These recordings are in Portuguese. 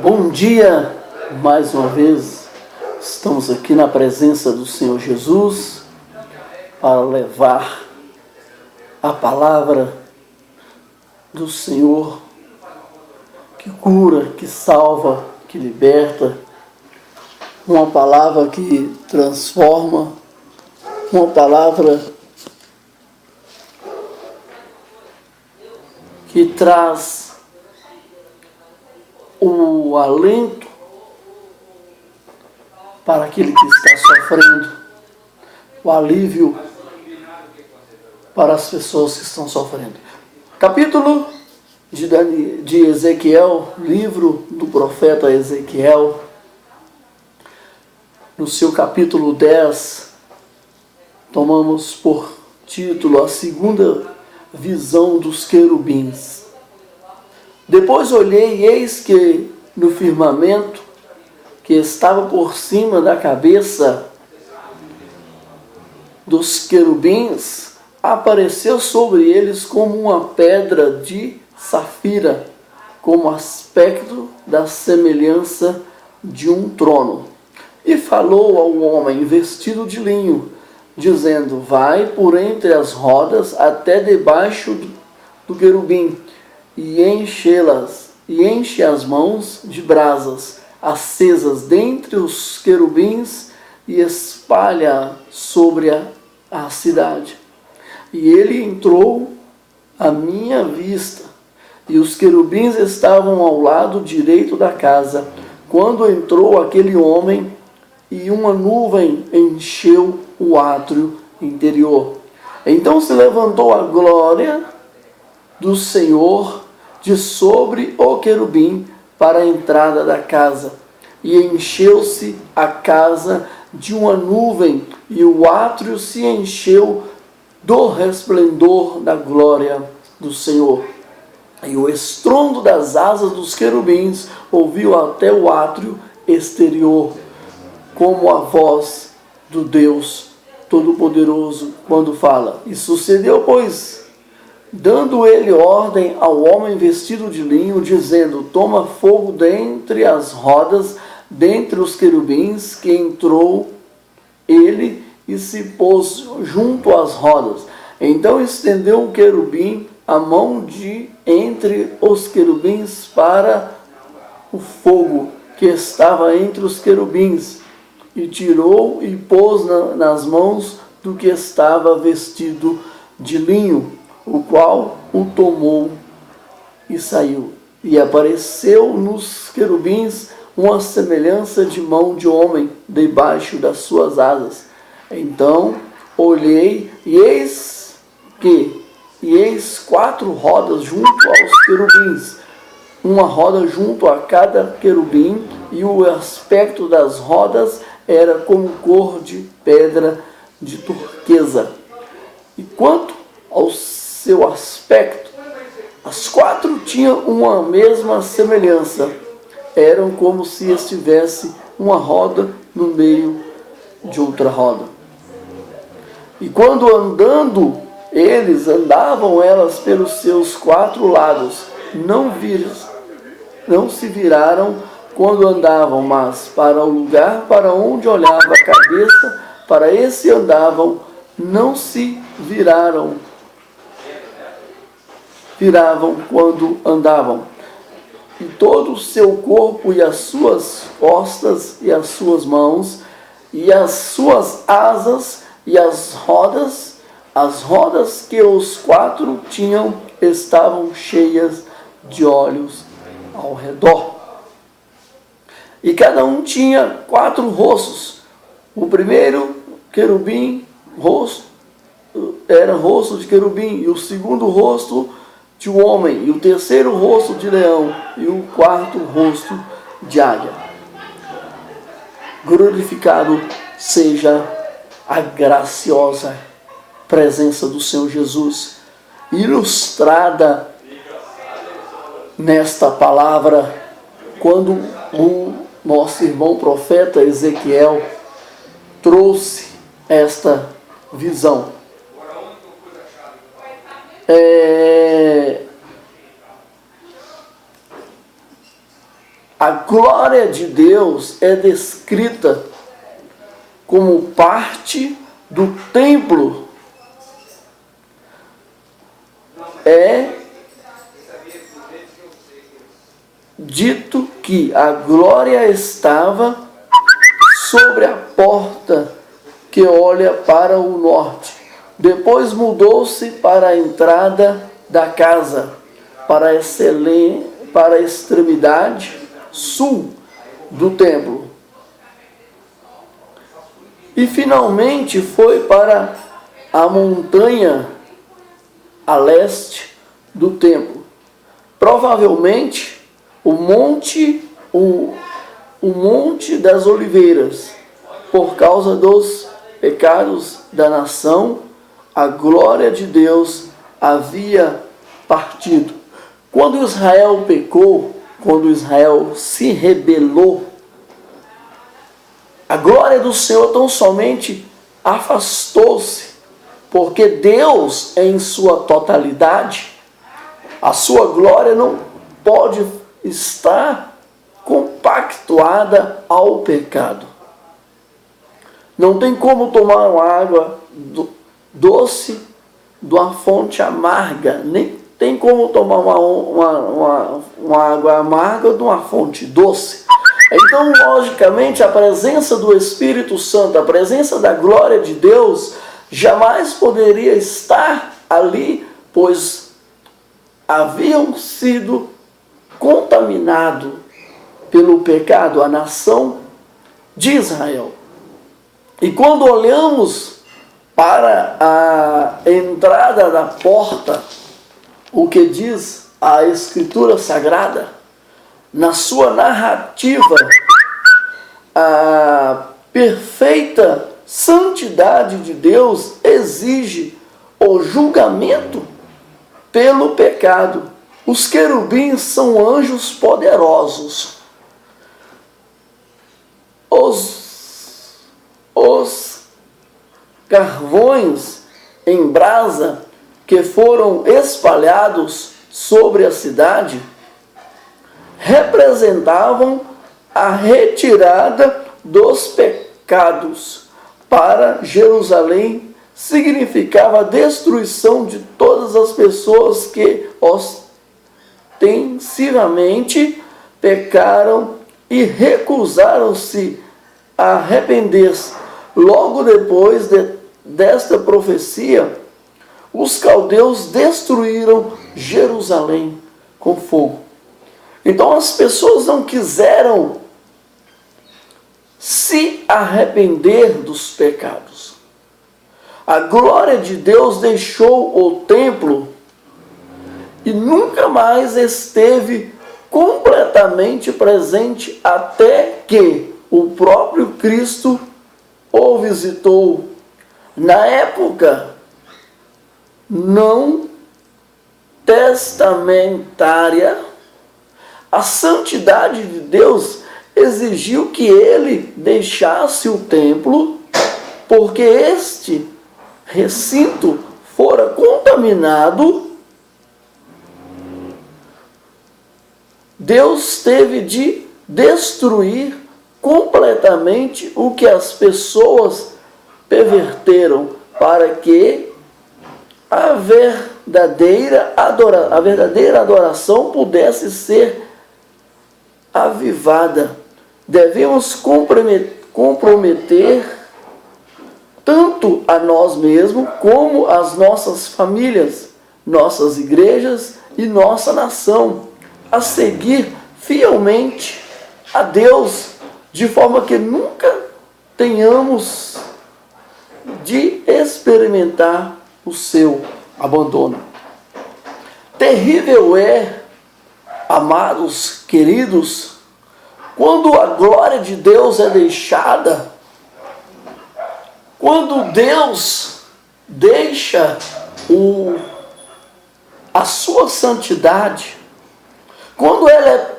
Bom dia, mais uma vez, estamos aqui na presença do Senhor Jesus para levar a palavra do Senhor que cura, que salva, que liberta, uma palavra que transforma, uma palavra que traz o alento para aquele que está sofrendo, o alívio para as pessoas que estão sofrendo. Capítulo de Ezequiel, livro do profeta Ezequiel, no seu capítulo 10, tomamos por título a segunda visão dos querubins. Depois olhei, e eis que no firmamento, que estava por cima da cabeça dos querubins, apareceu sobre eles como uma pedra de safira, como aspecto da semelhança de um trono. E falou ao homem vestido de linho, dizendo: vai por entre as rodas até debaixo do querubim, e enche as mãos de brasas acesas dentre os querubins, e espalha sobre a cidade. E ele entrou à minha vista, e os querubins estavam ao lado direito da casa, quando entrou aquele homem, e uma nuvem encheu o átrio interior. Então se levantou a glória do Senhor de sobre o querubim para a entrada da casa, e encheu-se a casa de uma nuvem, e o átrio se encheu do resplendor da glória do Senhor. E o estrondo das asas dos querubins ouviu até o átrio exterior, como a voz do Deus Todo-Poderoso quando fala. E sucedeu, pois, dando ele ordem ao homem vestido de linho, dizendo: toma fogo dentre as rodas, dentre os querubins, que entrou ele e se pôs junto às rodas. Então estendeu o querubim a mão de entre os querubins para o fogo que estava entre os querubins, e tirou e pôs nas mãos do que estava vestido de linho, o qual o tomou e saiu. E apareceu nos querubins uma semelhança de mão de homem debaixo das suas asas. Então olhei, e eis 4 rodas junto aos querubins, uma roda junto a cada querubim, e o aspecto das rodas era como cor de pedra de turquesa. E quanto ao seu aspecto, as 4 tinham uma mesma semelhança. Eram como se estivesse uma roda no meio de outra roda. E quando andavam elas pelos seus 4 lados, não se viraram quando andavam, mas para o lugar para onde olhava a cabeça, para esse andavam, não se viravam quando andavam. E todo o seu corpo, e as suas costas, e as suas mãos, e as suas asas, e as rodas que os 4 tinham, estavam cheias de olhos ao redor. E cada um tinha 4 rostos. O primeiro querubim era rosto de querubim, e o segundo rosto de homem, e o terceiro rosto de leão, e o 4º rosto de águia. Glorificado seja a graciosa presença do Senhor Jesus, ilustrada nesta palavra, quando o nosso irmão profeta Ezequiel trouxe esta visão. a glória de Deus é descrita como parte do templo. É dito que a glória estava sobre a porta que olha para o norte. Depois mudou-se para a entrada da casa, para a extremidade sul do templo. E finalmente foi para a montanha a leste do templo. Provavelmente o Monte das Oliveiras, por causa dos pecados da nação, a glória de Deus havia partido. Quando Israel pecou, quando Israel se rebelou, a glória do Senhor tão somente afastou-se, porque Deus, em sua totalidade, a sua glória não pode estar compactuada ao pecado. Não tem como tomar uma água doce de uma fonte amarga, nem tem como tomar uma água amarga de uma fonte doce. Então, logicamente, a presença do Espírito Santo, a presença da glória de Deus, jamais poderia estar ali, pois haviam sido contaminados pelo pecado a nação de Israel. E quando olhamos para a entrada da porta, o que diz a Escritura Sagrada, na sua narrativa, a perfeita santidade de Deus exige o julgamento pelo pecado. Os querubins são anjos poderosos. Os carvões em brasa que foram espalhados sobre a cidade representavam a retirada dos pecados. Para Jerusalém significava a destruição de todas as pessoas que ostensivamente pecaram e recusaram-se a arrepender-se. Logo depois desta profecia, os caldeus destruíram Jerusalém com fogo. Então as pessoas não quiseram se arrepender dos pecados. A glória de Deus deixou o templo e nunca mais esteve completamente presente até que o próprio Cristo o visitou. Na época não testamentária, a santidade de Deus exigiu que ele deixasse o templo, porque este recinto fora contaminado. Deus teve de destruir completamente o que as pessoas perverteram, para que a verdadeira adoração pudesse ser avivada. Devemos comprometer tanto a nós mesmos como as nossas famílias, nossas igrejas e nossa nação a seguir fielmente a Deus, de forma que nunca tenhamos de experimentar o seu abandono. Terrível é, amados queridos, quando a glória de Deus é deixada, quando Deus deixa a sua santidade, quando ela é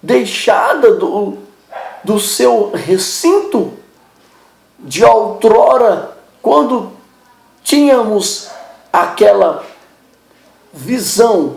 deixada do seu recinto de outrora, quando tínhamos aquela visão.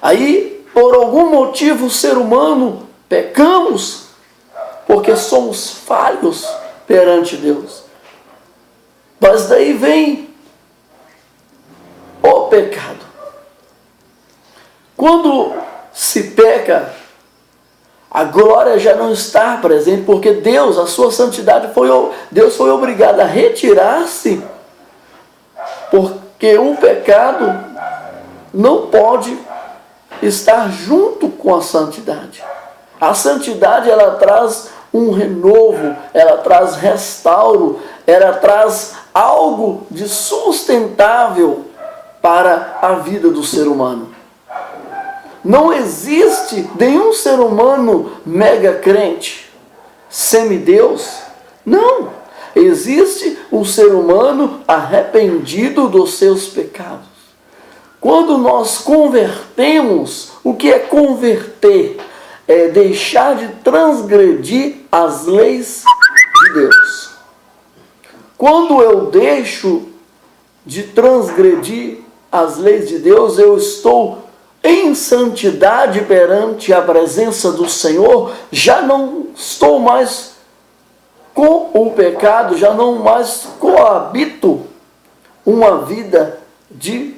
Aí por algum motivo o ser humano pecamos, porque somos falhos perante Deus. Mas daí vem o pecado. Quando se peca, a glória já não está presente, porque Deus, a sua santidade, Deus foi obrigado a retirar-se, porque o pecado não pode estar junto com a santidade. A santidade, ela traz um renovo, ela traz restauro, ela traz algo de sustentável para a vida do ser humano. Não existe nenhum ser humano mega crente, semideus. Não. Existe um ser humano arrependido dos seus pecados. Quando nós convertemos, o que é converter? É deixar de transgredir as leis de Deus. Quando eu deixo de transgredir as leis de Deus, eu estou em santidade perante a presença do Senhor, já não estou mais com o pecado, já não mais coabito uma vida de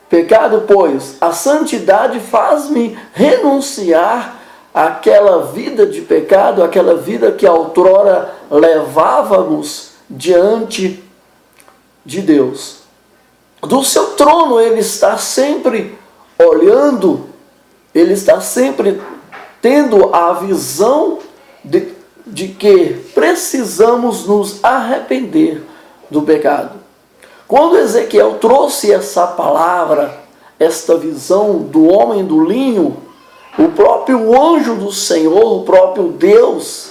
pecado, pois a santidade faz-me renunciar àquela vida de pecado, aquela vida que outrora levávamos diante de Deus. Do seu trono ele está sempre olhando, ele está sempre tendo a visão de que precisamos nos arrepender do pecado. Quando Ezequiel trouxe essa palavra, esta visão do homem do linho, o próprio anjo do Senhor, o próprio Deus,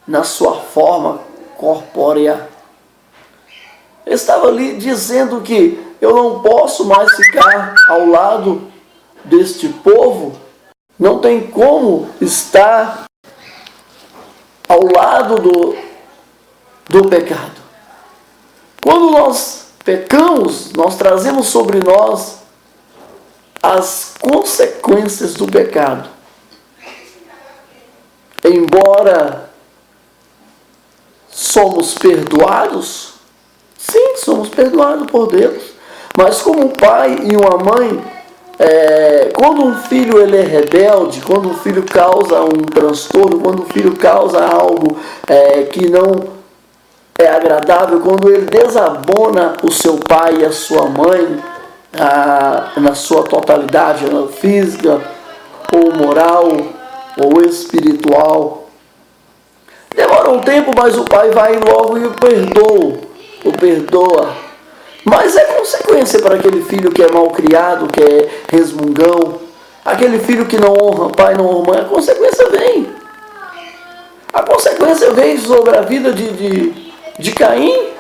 na sua forma corpórea, estava ali dizendo que eu não posso mais ficar ao lado deste povo, não tem como estar ao lado do pecado. Quando nós pecamos, nós trazemos sobre nós as consequências do pecado. Embora somos perdoados, sim, somos perdoados por Deus. Mas como um pai e uma mãe, quando um filho ele é rebelde, quando um filho causa um transtorno, quando um filho causa algo que não é agradável, quando ele desabona o seu pai e a sua mãe na sua totalidade, física, ou moral, ou espiritual, demora um tempo, mas o pai vai logo e o perdoa. Mas é consequência para aquele filho que é mal criado, que é resmungão, aquele filho que não honra pai, não honra mãe, a consequência vem. A consequência vem sobre a vida de Caim.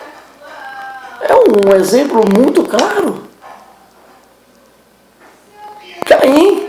É um exemplo muito claro. Caim